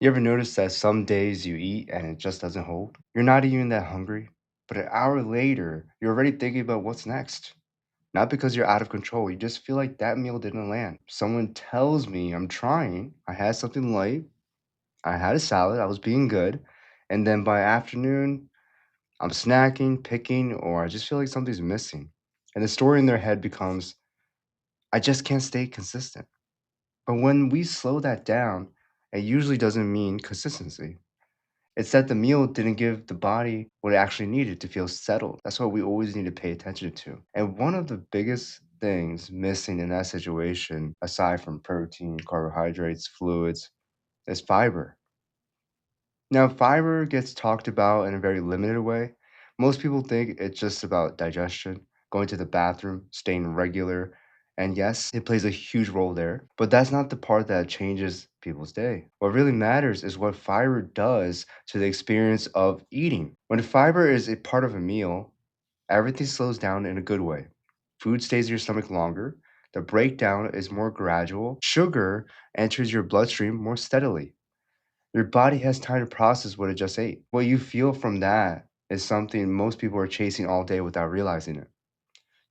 You ever notice that some days you eat and it just doesn't hold? You're not even that hungry, but an hour later, you're already thinking about what's next. Not because you're out of control, you just feel like that meal didn't land. Someone tells me I'm trying, I had something light, I had a salad, I was being good, and then by afternoon, I'm snacking, picking, or I just feel like something's missing. And the story in their head becomes, I just can't stay consistent. But when we slow that down, it usually doesn't mean consistency. It's that the meal didn't give the body what it actually needed to feel settled. That's what we always need to pay attention to. And one of the biggest things missing in that situation, aside from protein, carbohydrates, fluids, is fiber. Now, fiber gets talked about in a very limited way. Most people think it's just about digestion, going to the bathroom, staying regular. And yes, it plays a huge role there, but that's not the part that changes people's day. What really matters is what fiber does to the experience of eating. When fiber is a part of a meal, everything slows down in a good way. Food stays in your stomach longer, the breakdown is more gradual, sugar enters your bloodstream more steadily. Your body has time to process what it just ate. What you feel from that is something most people are chasing all day without realizing it.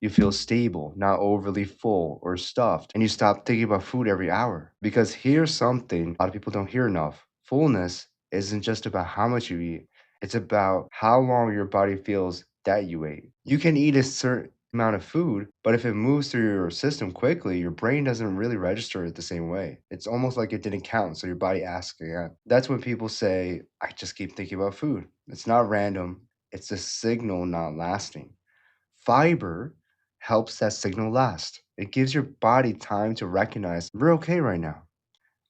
You feel stable, not overly full or stuffed, and you stop thinking about food every hour. Because here's something a lot of people don't hear enough: fullness isn't just about how much you eat, it's about how long your body feels that you ate. You can eat a certain amount of food, but if it moves through your system quickly, your brain doesn't really register it the same way. It's almost like it didn't count, so your body asks again. That's when people say, I just keep thinking about food. It's not random, it's a signal not lasting. Fiber helps that signal last. It gives your body time to recognize we're okay right now.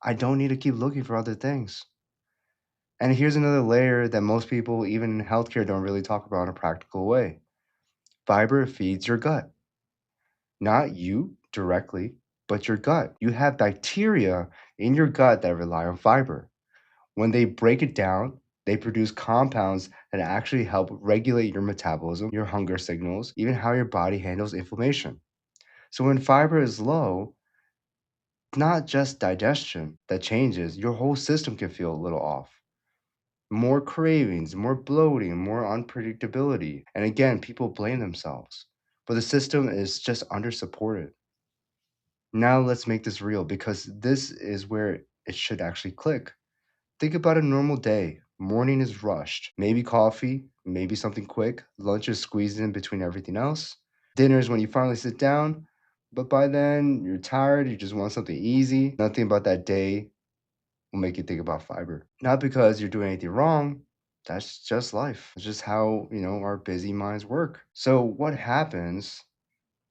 I don't need to keep looking for other things. And here's another layer that most people, even in healthcare, don't really talk about in a practical way. Fiber feeds your gut, not you directly, but your gut. You have bacteria in your gut that rely on fiber. When they break it down, they produce compounds that actually help regulate your metabolism, your hunger signals, even how your body handles inflammation. So when fiber is low, it's not just digestion that changes, your whole system can feel a little off. More cravings, more bloating, more unpredictability. And again, people blame themselves. But the system is just under supported. Now let's make this real because this is where it should actually click. Think about a normal day. Morning is rushed. Maybe coffee, maybe something quick. Lunch is squeezed in between everything else. Dinner is when you finally sit down. But by then, you're tired, you just want something easy. Nothing about that day will make you think about fiber. Not because you're doing anything wrong. That's just life. It's just how, our busy minds work. So what happens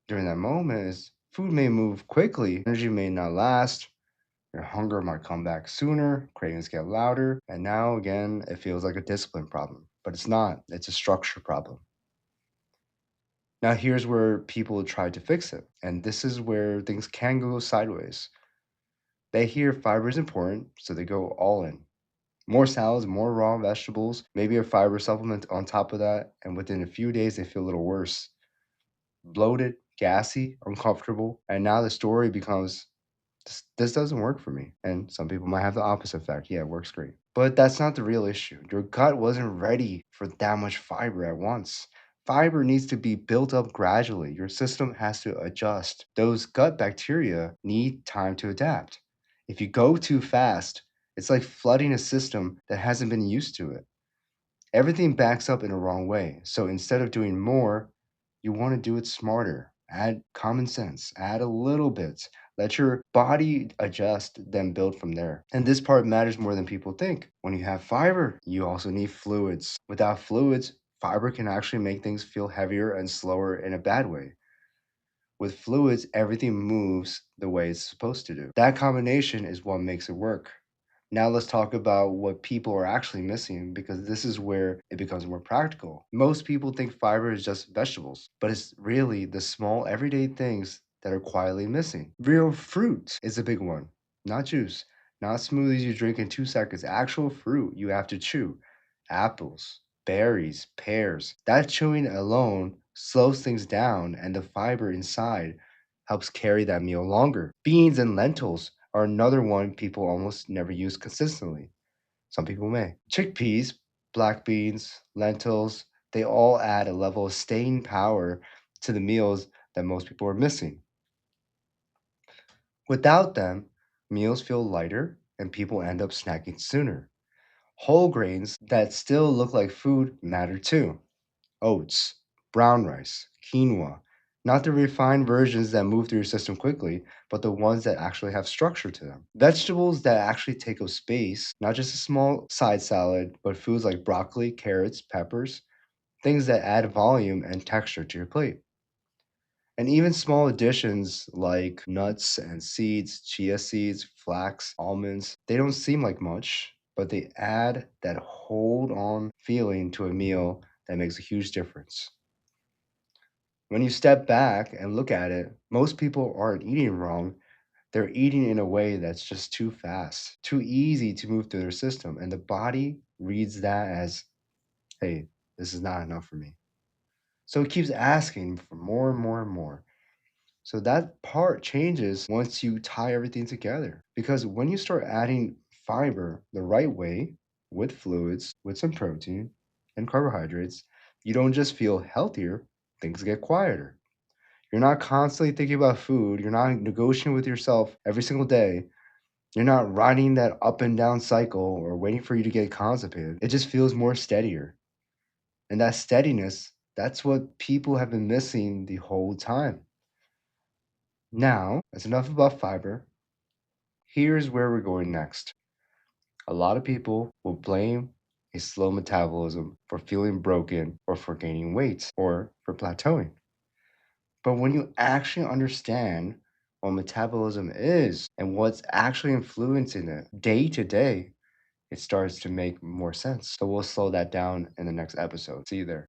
during that moment is food may move quickly, energy may not last, your hunger might come back sooner, cravings get louder, and now again, it feels like a discipline problem. But it's not, it's a structure problem. Now, here's where people try to fix it, and this is where things can go sideways. They hear fiber is important, so they go all in. More salads, more raw vegetables, maybe a fiber supplement on top of that, and within a few days, they feel a little worse. Bloated, gassy, uncomfortable, and now the story becomes this doesn't work for me. And some people might have the opposite effect. Yeah, it works great. But that's not the real issue. Your gut wasn't ready for that much fiber at once. Fiber needs to be built up gradually. Your system has to adjust. Those gut bacteria need time to adapt. If you go too fast, it's like flooding a system that hasn't been used to it. Everything backs up in a wrong way. So instead of doing more, you want to do it smarter. Add common sense, add a little bit. Let your body adjust, then build from there. And this part matters more than people think. When you have fiber, you also need fluids. Without fluids, fiber can actually make things feel heavier and slower in a bad way. With fluids, everything moves the way it's supposed to do. That combination is what makes it work. Now let's talk about what people are actually missing because this is where it becomes more practical. Most people think fiber is just vegetables, but it's really the small everyday things that are quietly missing. Real fruit is a big one, not juice, not smoothies you drink in 2 seconds, actual fruit you have to chew. Apples, berries, pears. That chewing alone slows things down, and the fiber inside helps carry that meal longer. Beans and lentils are another one people almost never use consistently. Some people may. Chickpeas, black beans, lentils, they all add a level of staying power to the meals that most people are missing. Without them, meals feel lighter and people end up snacking sooner. Whole grains that still look like food matter too. Oats, brown rice, quinoa. Not the refined versions that move through your system quickly, but the ones that actually have structure to them. Vegetables that actually take up space, not just a small side salad, but foods like broccoli, carrots, peppers, things that add volume and texture to your plate. And even small additions like nuts and seeds, chia seeds, flax, almonds, they don't seem like much, but they add that hold on feeling to a meal that makes a huge difference. When you step back and look at it, most people aren't eating wrong. They're eating in a way that's just too fast, too easy to move through their system. And the body reads that as, hey, this is not enough for me. So it keeps asking for more and more and more. So that part changes once you tie everything together. Because when you start adding fiber the right way, with fluids, with some protein and carbohydrates, you don't just feel healthier, things get quieter. You're not constantly thinking about food. You're not negotiating with yourself every single day. You're not riding that up and down cycle or waiting for you to get constipated. It just feels more steadier. And that steadiness, that's what people have been missing the whole time. Now, that's enough about fiber. Here's where we're going next. A lot of people will blame a slow metabolism for feeling broken or for gaining weight or for plateauing. But when you actually understand what metabolism is and what's actually influencing it day to day, it starts to make more sense. So we'll slow that down in the next episode. See you there.